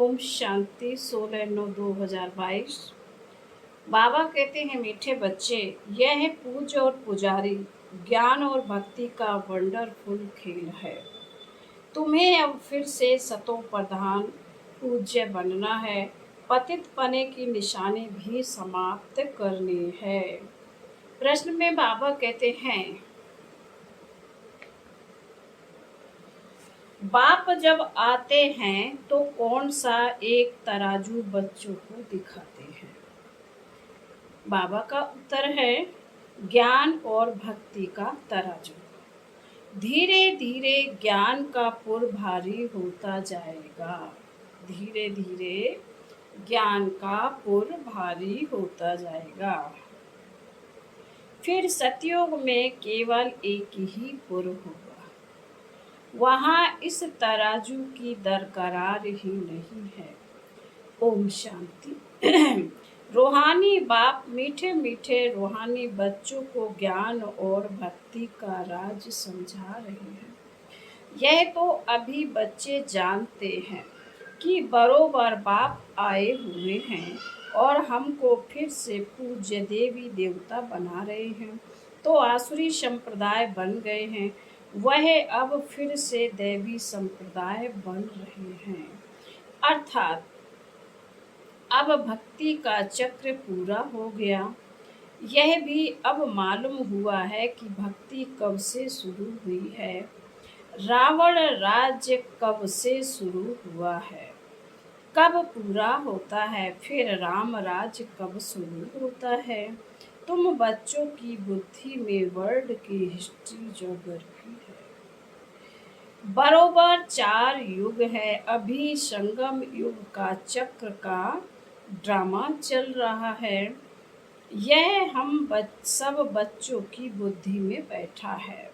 ओम शांति 16/9/2022। बाबा कहते हैं, मीठे बच्चे, यह है पूज्य और पुजारी, ज्ञान और भक्ति का वंडरफुल खेल है। तुम्हें अब फिर से सतो प्रधान पूज्य बनना है, पतित पने की निशानी भी समाप्त करनी है। प्रश्न में बाबा कहते हैं, बाप जब आते हैं तो कौन सा एक तराजू बच्चों को दिखाते हैं? बाबा का उत्तर है, ज्ञान और भक्ति का तराजू। धीरे धीरे ज्ञान का पुर भारी होता जाएगा। धीरे धीरे ज्ञान का पुर भारी होता जाएगा। फिर सतयुग में केवल एक ही पुर होगा। वहाँ इस तराजू की दरकरार ही नहीं है। ओम शांति। रूहानी बाप मीठे मीठे रूहानी बच्चों को ज्ञान और भक्ति का राज समझा रहे हैं। यह तो अभी बच्चे जानते हैं कि बरोबर बाप आए हुए हैं और हमको फिर से पूज्य देवी देवता बना रहे हैं, तो आसुरी संप्रदाय बन गए हैं, वह अब फिर से देवी संप्रदाय बन रहे हैं। अर्थात अब भक्ति का चक्र पूरा हो गया। यह भी अब मालूम हुआ है कि भक्ति कब से शुरू हुई है, रावण राज्य कब से शुरू हुआ है, कब पूरा होता है, फिर राम राज्य कब शुरू होता है। तुम बच्चों की बुद्धि में वर्ल्ड की हिस्ट्री ज्योग्राफी है। बरोबर 4 युग है। अभी संगम युग का चक्र का ड्रामा चल रहा है। यह हम सब बच्चों की बुद्धि में बैठा है।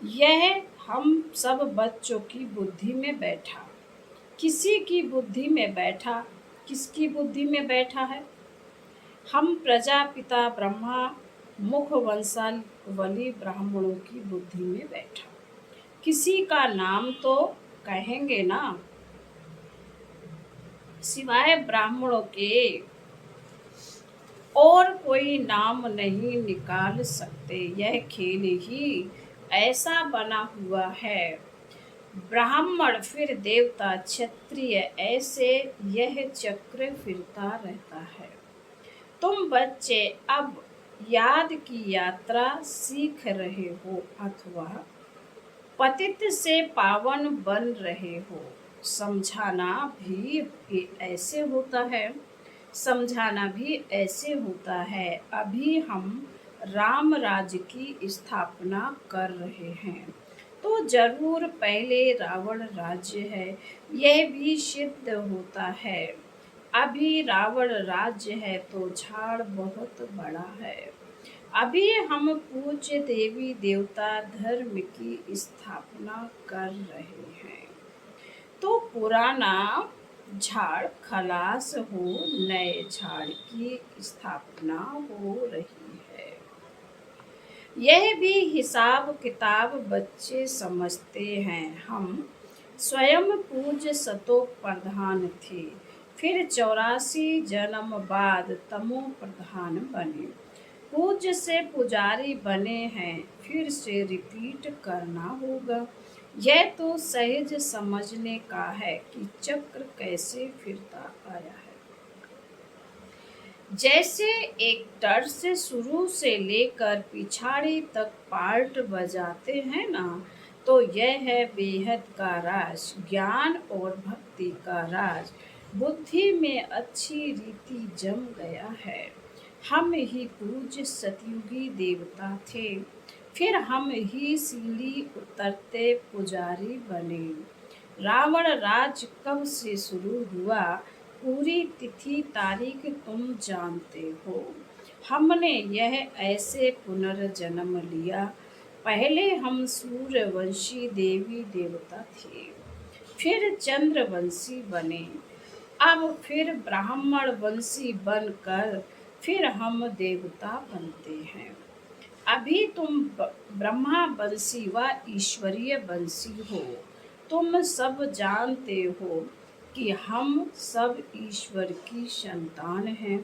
यह हम सब बच्चों की बुद्धि में बैठा। किसी की बुद्धि में बैठा। किसकी बुद्धि में बैठा है? हम प्रजापिता ब्रह्मा मुख वंशावली ब्राह्मणों की बुद्धि में बैठा। किसी का नाम तो कहेंगे ना, सिवाय ब्राह्मणों के और कोई नाम नहीं निकाल सकते। यह खेल ही ऐसा बना हुआ है। ब्राह्मण फिर देवता क्षत्रिय, ऐसे यह चक्र फिरता रहता है। तुम बच्चे अब याद की यात्रा सीख रहे हो अथवा पतित से पावन बन रहे हो। समझाना भी ऐसे होता है। समझाना भी ऐसे होता है। अभी हम राम राज्य की स्थापना कर रहे हैं, तो जरूर पहले रावण राज्य है, यह भी सिद्ध होता है। अभी रावण राज्य है तो झाड़ बहुत बड़ा है। अभी हम पूज्य देवी देवता धर्म की स्थापना कर रहे हैं, तो पुराना झाड़ खलास हो, नए झाड़ की स्थापना हो रही है। यह भी हिसाब किताब बच्चे समझते हैं। हम स्वयं पूज्य सतो प्रधान थे, फिर 84 जन्म बाद तमो प्रधान बने, पूज्य से पुजारी बने हैं, फिर से रिपीट करना होगा। यह तो सहज समझने का है कि चक्र कैसे फिरता आया है। जैसे एक तर्ज से शुरू से लेकर पिछाड़ी तक पार्ट बजाते हैं ना, तो यह है बेहद का राज, ज्ञान और भक्ति का राज। बुद्धि में अच्छी रीति जम गया है। हम ही पूज्य सतयुगी देवता थे, फिर हम ही सीढ़ी उतरते पुजारी बने। रावण राज कब से शुरू हुआ, पूरी तिथि तारीख तुम जानते हो। हमने यह ऐसे पुनर्जन्म लिया। पहले हम सूर्यवंशी देवी देवता थे, फिर चंद्रवंशी बने, अब फिर ब्राह्मण वंशी बनकर फिर हम देवता बनते हैं। अभी तुम ब्रह्मा वंशी व ईश्वरीय वंशी हो। तुम सब जानते हो कि हम सब ईश्वर की संतान हैं,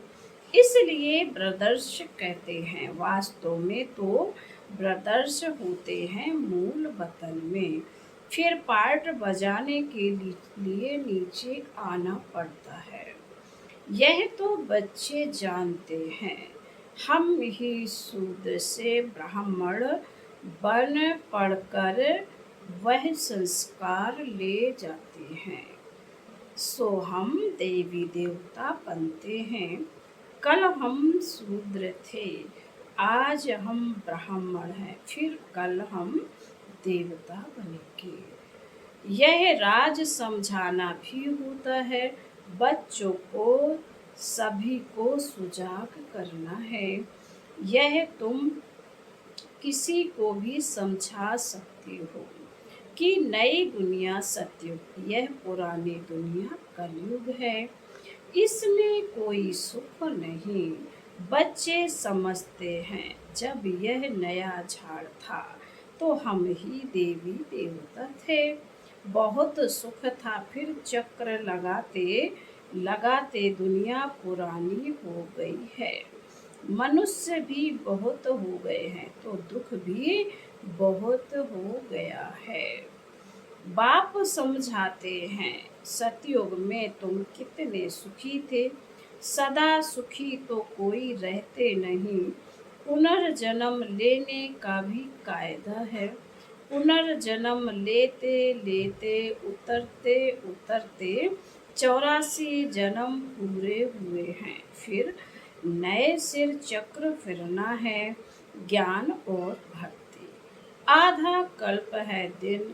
इसलिए ब्रदर्स कहते हैं। वास्तव में तो ब्रदर्स होते हैं मूल वतन में। फिर पार्ट बजाने के लिए नीचे आना पड़ता है। यह तो बच्चे जानते हैं। हम ही शूद्र से ब्राह्मण बन पढ़कर वह संस्कार ले जाते हैं, सो हम देवी देवता बनते हैं। कल हम शूद्र थे, आज हम ब्राह्मण हैं, फिर कल हम देवता बनेंगे। यह राज समझाना भी होता है। बच्चों को सभी को सुजाग करना है। यह तुम किसी को भी समझा सकते हो कि नई दुनिया सतयुग, यह पुरानी दुनिया कलयुग है। इसमें कोई सुख नहीं। बच्चे समझते हैं जब यह नया झाड़ था तो हम ही देवी देवता थे। बहुत सुख था, फिर चक्र लगाते लगाते दुनिया पुरानी हो गई है। मनुष्य भी बहुत हो गए हैं तो दुख भी बहुत हो गया है। बाप समझाते हैं, सतयुग में तुम कितने सुखी थे। सदा सुखी तो कोई रहते नहीं। पुनर्जन्म लेने का भी कायदा है। पुनर्जन्म लेते लेते उतरते उतरते 84 जन्म पूरे हुए हैं। फिर नए सिर चक्र फिरना है, ज्ञान और भक्ति। आधा कल्प है दिन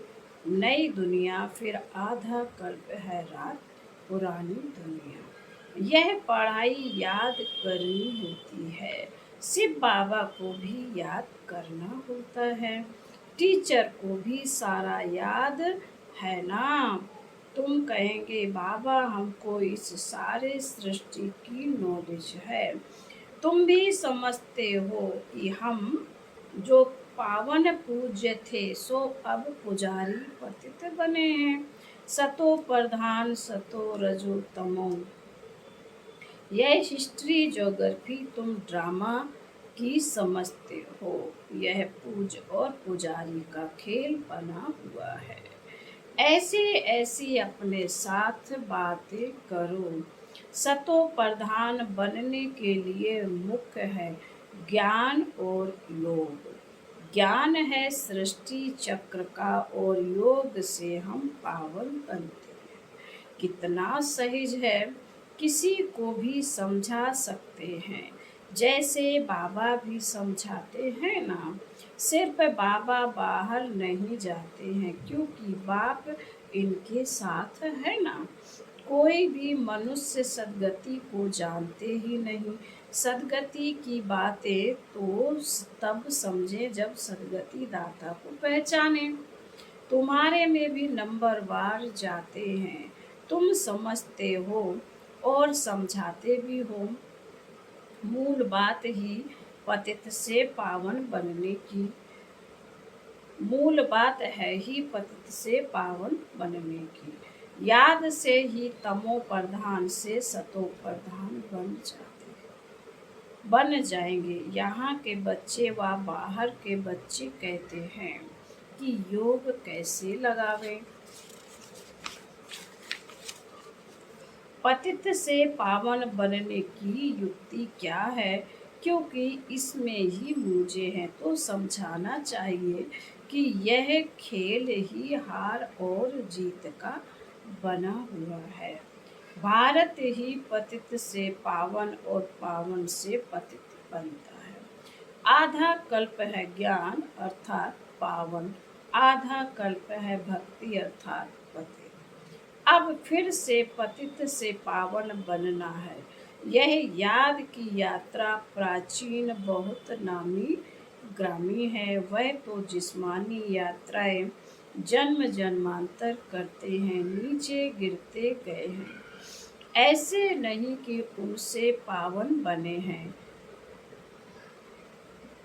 नई दुनिया, फिर आधा कल्प है रात पुरानी दुनिया। यह पढ़ाई याद करनी होती है। शिव बाबा को भी याद करना होता है। टीचर को भी सारा याद है ना। तुम कहेंगे बाबा हमको इस सारे सृष्टि की नॉलेज है। तुम भी समझते हो कि हम जो पावन पूज्य थे सो अब पुजारी पतित बने हैं। सतो प्रधान सतो रजो तमो, यह हिस्ट्री ज्योग्राफी तुम ड्रामा की समझते हो। यह पूज और पुजारी का खेल बना हुआ है। ऐसे ऐसी अपने साथ बातें करो। सतो प्रधान बनने के लिए मुख्य है ज्ञान और योग। ज्ञान है सृष्टि चक्र का और योग से हम पावन बनते हैं। कितना सहज है, किसी को भी समझा सकते हैं। जैसे बाबा भी समझाते हैं ना। सिर्फ बाबा बाहर नहीं जाते हैं क्योंकि बाप इनके साथ है ना। कोई भी मनुष्य सदगति को जानते ही नहीं। सदगति की बातें तो तब समझे जब सदगति दाता को पहचाने। तुम्हारे में भी नंबर वार जाते हैं, तुम समझते हो और समझाते भी हो। मूल बात ही पतित से पावन बनने की, मूल बात है ही पतित से पावन बनने की। याद से ही तमो प्रधान से सतो प्रधान बन जाएंगे। यहाँ के बच्चे व बाहर के बच्चे कहते हैं कि योग कैसे लगावें। पतित से पावन बनने की युक्ति क्या है, क्योंकि इसमें ही मुझे है तो समझाना चाहिए कि यह खेल ही हार और जीत का बना हुआ है। भारत ही पतित से पावन और पावन से पतित बनता है। आधा कल्प है ज्ञान अर्थात पावन, आधा कल्प है भक्ति अर्थात पतित। अब फिर से पतित से पावन बनना है। यह याद की यात्रा प्राचीन बहुत नामी ग्रामी है। वह तो जिस्मानी यात्राएं जन्म जन्मांतर करते हैं, नीचे गिरते गए हैं। ऐसे नहीं कि उनसे पावन बने हैं।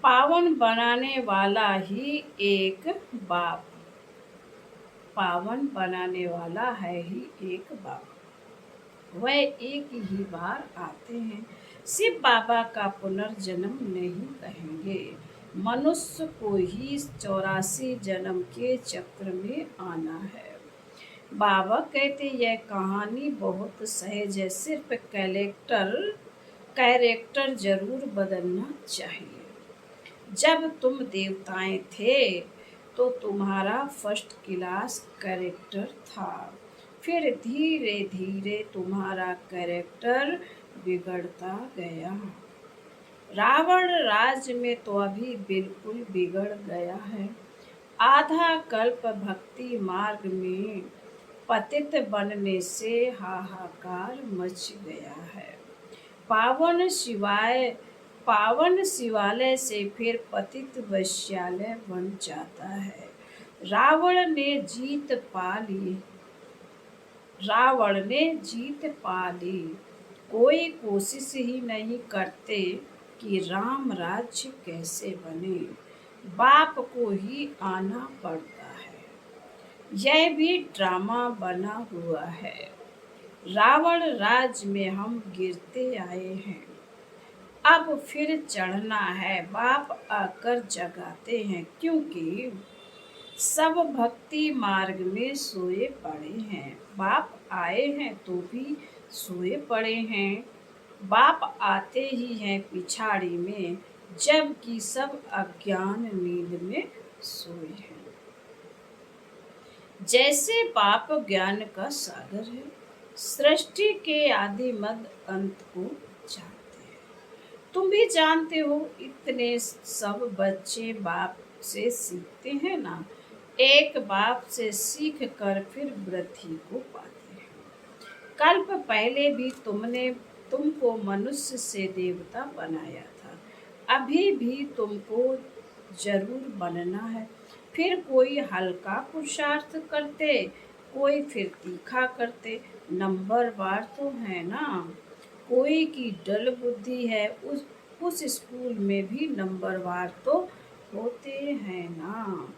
पावन बनाने वाला ही एक बाप पावन बनाने वाला है ही एक बाबा। वह एक ही बार आते हैं। शिव बाबा का पुनर्जन्म नहीं कहेंगे। मनुष्य को ही 84 जन्म के चक्र में आना है। बाबा कहते यह कहानी बहुत सहज है, सिर्फ कैरेक्टर जरूर बदलना चाहिए। जब तुम देवताएं थे तो तुम्हारा फर्स्ट क्लास कैरेक्टर था, फिर धीरे धीरे तुम्हारा कैरेक्टर बिगड़ता गया। रावण राज्य में तो अभी बिल्कुल बिगड़ गया है। आधा कल्प भक्ति मार्ग में पतित बनने से हाहाकार मच गया है। पावन शिवाय पावन शिवालय से फिर पतित वैश्यालय बन जाता है। रावण ने जीत पा ली रावण ने जीत पा ली। कोई कोशिश ही नहीं करते कि राम राज्य कैसे बने। बाप को ही आना पड़ता है। यह भी ड्रामा बना हुआ है। रावण राज्य में हम गिरते आए हैं, अब फिर चढ़ना है। बाप आकर जगाते हैं, क्योंकि सब भक्ति मार्ग में सोए पड़े हैं। बाप आए हैं तो भी सोए पड़े हैं। बाप आते ही हैं पिछाड़ी में, जबकि सब अज्ञान नींद में सोए हैं। जैसे बाप ज्ञान का सागर है, सृष्टि के आदि मध्य अंत को जानते हैं। तुम भी जानते हो, इतने सब बच्चे बाप से सीखते हैं ना। एक बाप से सीख कर फिर वृद्धि को पाते हैं। कल्प पहले भी तुमको मनुष्य से देवता बनाया था, अभी भी तुमको जरूर बनना है। फिर कोई हल्का पुरुषार्थ करते, कोई फिर तीखा करते। नंबरवार तो है ना। कोई की डल बुद्धि है, उस स्कूल में भी नंबरवार तो होते हैं ना।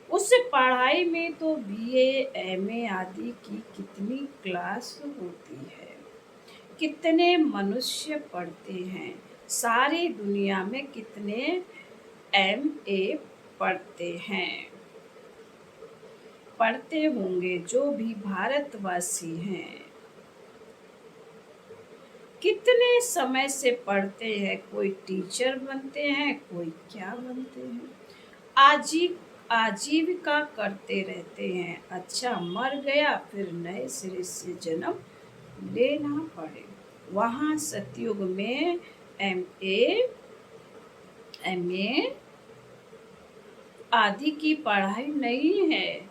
उस पढ़ाई में तो बीए, एमए आदि की कितनी क्लास होती है, कितने मनुष्य पढ़ते हैं। सारी दुनिया में कितने एमए पढ़ते होंगे जो भी भारतवासी हैं। कितने समय से पढ़ते हैं, कोई टीचर बनते हैं, कोई क्या बनते हैं। आजीविका करते रहते हैं। अच्छा, मर गया फिर नए सिरे से जन्म लेना पड़े। वहाँ सतयुग में एमए आदि की पढ़ाई नहीं है।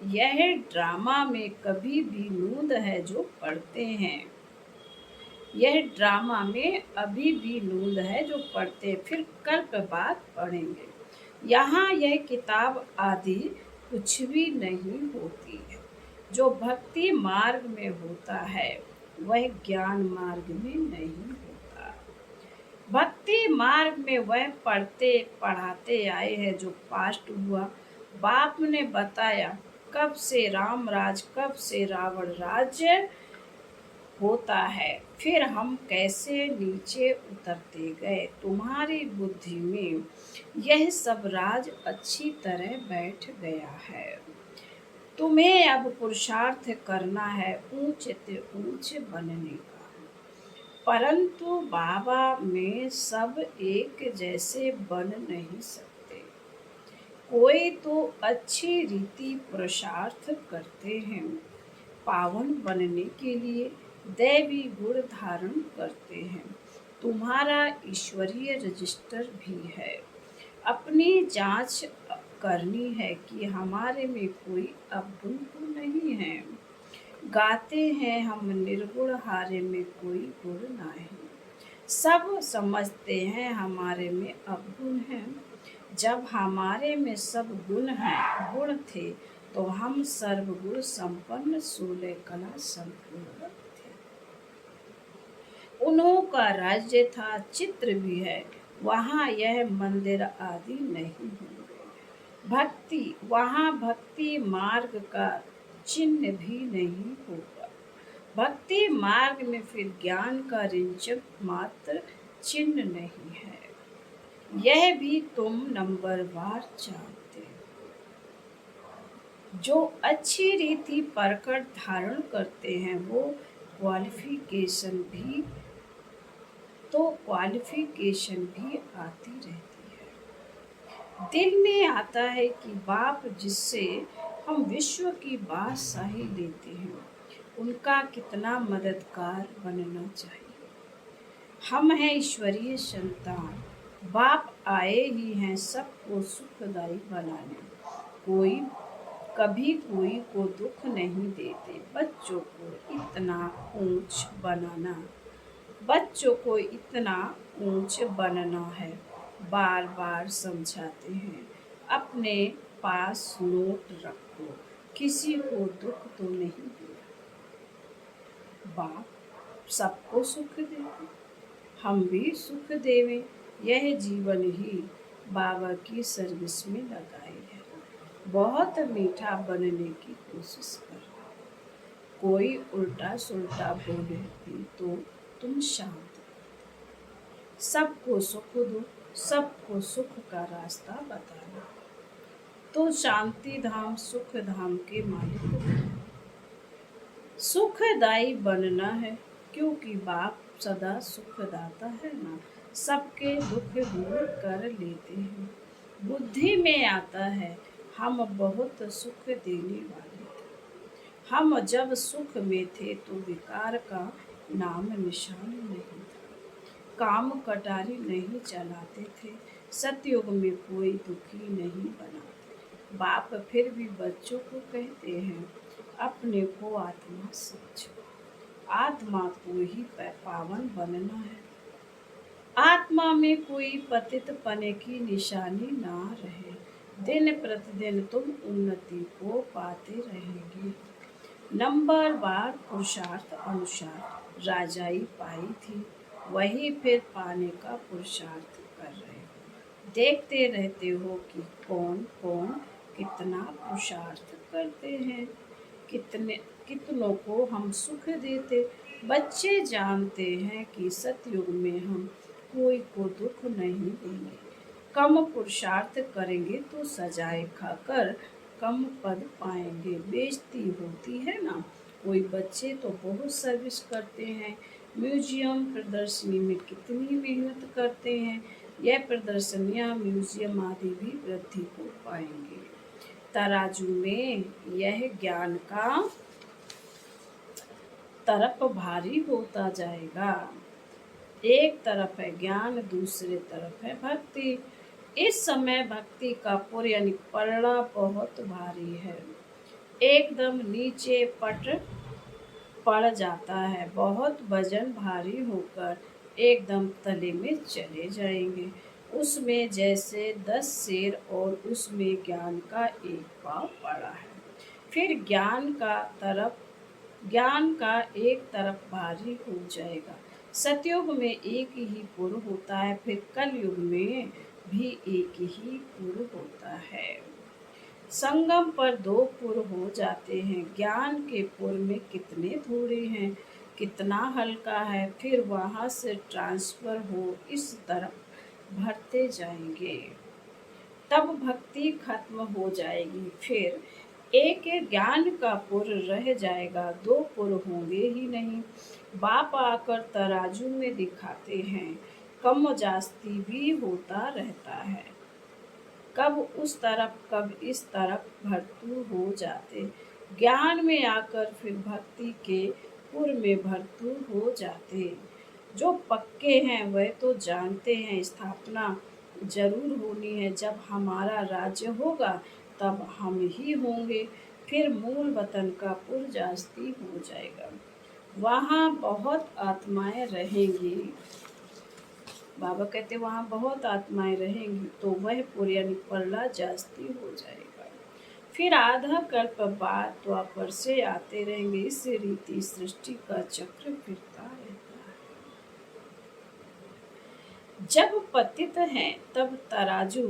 यह ड्रामा में कभी भी नूंद है जो पढ़ते हैं। यह ड्रामा में अभी भी नूंद है जो पढ़ते, फिर कल्प बाद पढ़ेंगे। यहाँ यह किताब आदि कुछ भी नहीं होती है। जो भक्ति मार्ग में होता है वह ज्ञान मार्ग में नहीं होता। भक्ति मार्ग में वह पढ़ाते आए हैं जो पास्ट हुआ। बाप ने बताया कब से राम राज, कब से रावण राज्य होता है, फिर हम कैसे नीचे उतरते गए। तुम्हारी बुद्धि में यह सब राज अच्छी तरह बैठ गया है। तुम्हें अब पुरुषार्थ करना है ऊंच से ऊंच बनने का। परंतु बाबा में सब एक जैसे बन नहीं सकते। कोई तो अच्छी रीति पुरुषार्थ करते हैं, पावन बनने के लिए दैवी गुण धारण करते हैं। तुम्हारा ईश्वरीय रजिस्टर भी है। अपनी जांच करनी है कि हमारे में कोई अवगुण तो नहीं है। गाते हैं हम निर्गुण, हारे में कोई गुण नहीं। सब समझते हैं हमारे में अवगुण है। जब हमारे में सब गुण थे तो हम सर्वगुण संपन्न 16 कला संपूर्ण थे। उन्हों का राज्य था, चित्र भी है। वहाँ यह मंदिर आदि नहीं होंगे। भक्ति, वहाँ भक्ति मार्ग का चिन्ह भी नहीं होगा। भक्ति मार्ग में फिर ज्ञान का रिंचक मात्र चिन्ह नहीं है। यह भी तुम नंबरवार जानते हो। जो अच्छी रीति परखट धारण करते हैं वो क्वालिफिकेशन भी आती रहती है। दिल में आता है कि बाप जिससे हम विश्व की बादशाही लेते हैं उनका कितना मददगार बनना चाहिए। हम हैं ईश्वरीय संतान, बाप आए ही हैं सबको सुखदायी बनाने। कभी कोई को दुख नहीं देते। बच्चों को इतना ऊंच बनना है, बार बार समझाते हैं। अपने पास नोट रखो, किसी को दुख तो नहीं दिया। बाप सबको सुख देते, हम भी सुख देवें। यह जीवन ही बाबा की सर्विस में लगाए है। बहुत मीठा बनने की कोशिश कर। कोई उल्टा सुल्टा बोले भी तो तुम शांत। सबको सुख दो, सबको सुख का रास्ता बताना, तो शांति धाम सुख धाम के मालिक हो। सुखदायी बनना है क्योंकि बाप सदा सुखदाता है ना। सबके दुख दूर कर लेते हैं। बुद्धि में आता है हम बहुत सुख देने वाले थे। हम जब सुख में थे तो विकार का नाम निशान नहीं था। काम कटारी नहीं चलाते थे। सतयुग में कोई दुखी नहीं बनाते। बाप फिर भी बच्चों को कहते हैं अपने को आत्मा समझो। आत्मा को ही पावन बनना है। आत्मा में कोई पतित पने की निशानी ना रहे। दिन प्रतिदिन तुम उन्नति को पाते रहेंगे। नंबरवार पुरुषार्थ अनुसार राजाई पाई थी, वही फिर पाने का पुरुषार्थ कर रहे हो। देखते रहते हो कि कौन कौन कितना पुरुषार्थ करते हैं, कितनों को हम सुख देते। बच्चे जानते हैं कि सतयुग में हम कोई को दुख नहीं देंगे। कम पुरुषार्थ करेंगे तो सजाए खाकर कम पद पाएंगे। बेइज्जती होती है ना। कोई बच्चे तो बहुत सर्विस करते हैं, म्यूजियम प्रदर्शनी में कितनी मेहनत करते हैं। यह प्रदर्शनियां म्यूजियम आदि भी वृद्धि को पाएंगे। तराजू में यह ज्ञान का तरफ भारी होता जाएगा। एक तरफ है ज्ञान, दूसरे तरफ है भक्ति। इस समय भक्ति का पुर यानी पलड़ा बहुत भारी है, एकदम नीचे पड़ जाता है। बहुत वजन भारी होकर एकदम तले में चले जाएंगे। उसमें जैसे 10 शेर और उसमें ज्ञान का एक पाँव पड़ा है। फिर ज्ञान का एक तरफ भारी हो जाएगा। सतयुग में एक ही पुर होता है, फिर कलयुग में भी एक ही पुर होता है। संगम पर 2 पुर हो जाते हैं। ज्ञान के पुर में कितने थोड़े हैं, कितना हल्का है। फिर वहाँ से ट्रांसफर हो इस तरफ भरते जाएंगे, तब भक्ति खत्म हो जाएगी। फिर एक ज्ञान का पुर रह जाएगा, 2 पुर होंगे ही नहीं। बाप आकर तराजू में दिखाते हैं, कम जास्ती भी होता रहता है। कब उस तरफ कब इस तरफ भरतू हो जाते। ज्ञान में आकर फिर भक्ति के पुर में भरतू हो जाते। जो पक्के हैं वह तो जानते हैं स्थापना जरूर होनी है। जब हमारा राज्य होगा तब हम ही होंगे। फिर मूल वतन का पुर जास्ती हो जाएगा, वहाँ बहुत आत्माएं रहेंगी। बाबा कहते वहाँ बहुत आत्माएं रहेंगी, तो वह पुर यानी पलड़ा जास्ती हो जाएगा। फिर आधा कल्प बाद द्वापर से आते रहेंगे। इस रीति सृष्टि का चक्र फिरता रहता है। जब पतित हैं तब तराजू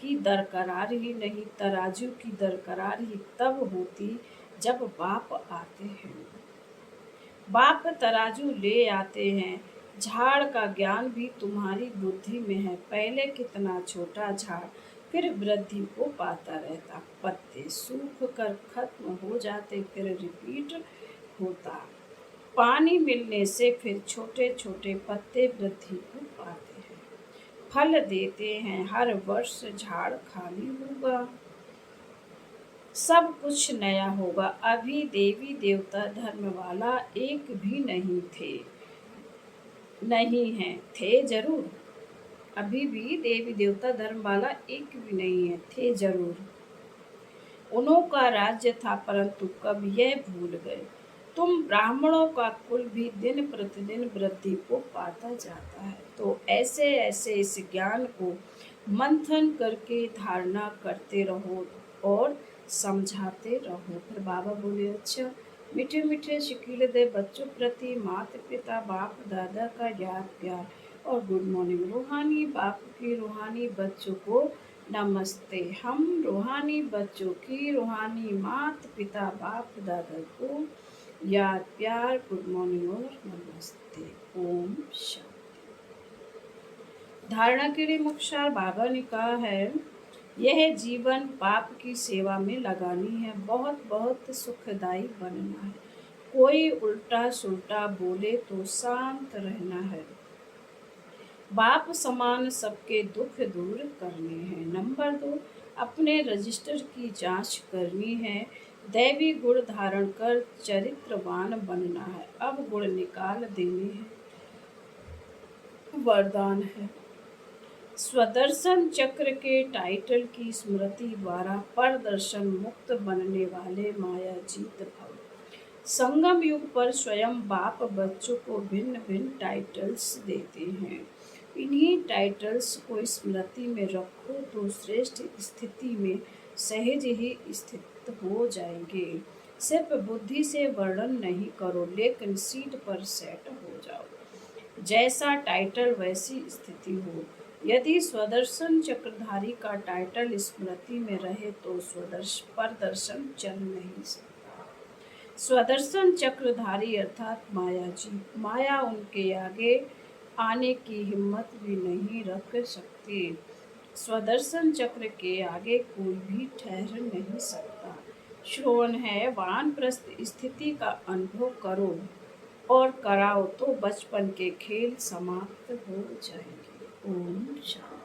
की दरकरार ही नहीं, तराजू की दरकरार ही तब होती जब बाप आते हैं। बाप तराजू ले आते हैं। झाड़ का ज्ञान भी तुम्हारी बुद्धि में है। पहले कितना छोटा झाड़, फिर वृद्धि को पाता रहता। पत्ते सूख कर खत्म हो जाते, फिर रिपीट होता। पानी मिलने से फिर छोटे छोटे पत्ते वृद्धि को पाते हैं, फल देते हैं। हर वर्ष झाड़ खाली होगा, सब कुछ नया होगा। अभी देवी देवता धर्म वाला एक भी नहीं थे, नहीं है, थे जरूर। अभी भी देवी देवता धर्म वाला एक भी नहीं है, थे जरूर। उन्हों का राज्य था, परंतु कब यह भूल गए। तुम ब्राह्मणों का कुल भी दिन प्रतिदिन वृद्धि को पाता जाता है। तो ऐसे ऐसे इस ज्ञान को मंथन करके धारणा करते रहो और समझाते रहो। फिर बाबा बोले, अच्छा मीठे मीठे शिकील दे बच्चों प्रति माता पिता बाप दादा का याद प्यार और गुड मॉर्निंग। रूहानी बाप की रूहानी बच्चों को नमस्ते। हम रूहानी बच्चों की रूहानी माता पिता बाप दादा को याद प्यार गुड मॉर्निंग और नमस्ते। ओम शांति। धारणा के लिए मुख्य बाबा ने कहा है, यह जीवन पाप की सेवा में लगानी है, बहुत बहुत सुखदायी बनना है। कोई उल्टा सुल्टा बोले तो शांत रहना है। बाप समान सबके दुख दूर करने हैं। नंबर 2, अपने रजिस्टर की जांच करनी है। दैवी गुण धारण कर चरित्रवान बनना है। अब गुण निकाल देने हैं, वरदान है। स्वदर्शन चक्र के टाइटल की स्मृति द्वारा परदर्शन मुक्त बनने वाले माया जीत भव। संगम युग पर स्वयं बाप बच्चों को भिन्न भिन्न टाइटल्स देते हैं। इन्हीं टाइटल्स को स्मृति में रखो तो श्रेष्ठ स्थिति में सहज ही स्थित हो जाएंगे। सिर्फ बुद्धि से वर्णन नहीं करो, लेकिन सीट पर सेट हो जाओ। जैसा टाइटल वैसी स्थिति हो। यदि स्वदर्शन चक्रधारी का टाइटल स्मृति में रहे तो परदर्शन चल नहीं सकता। स्वदर्शन चक्रधारी अर्थात माया जी, माया उनके आगे आने की हिम्मत भी नहीं रख सकती। स्वदर्शन चक्र के आगे कोई भी ठहर नहीं सकता। श्रवण है, वानप्रस्थ स्थिति का अनुभव करो और कराओ तो बचपन के खेल समाप्त हो जाएंगे। ओम शांति।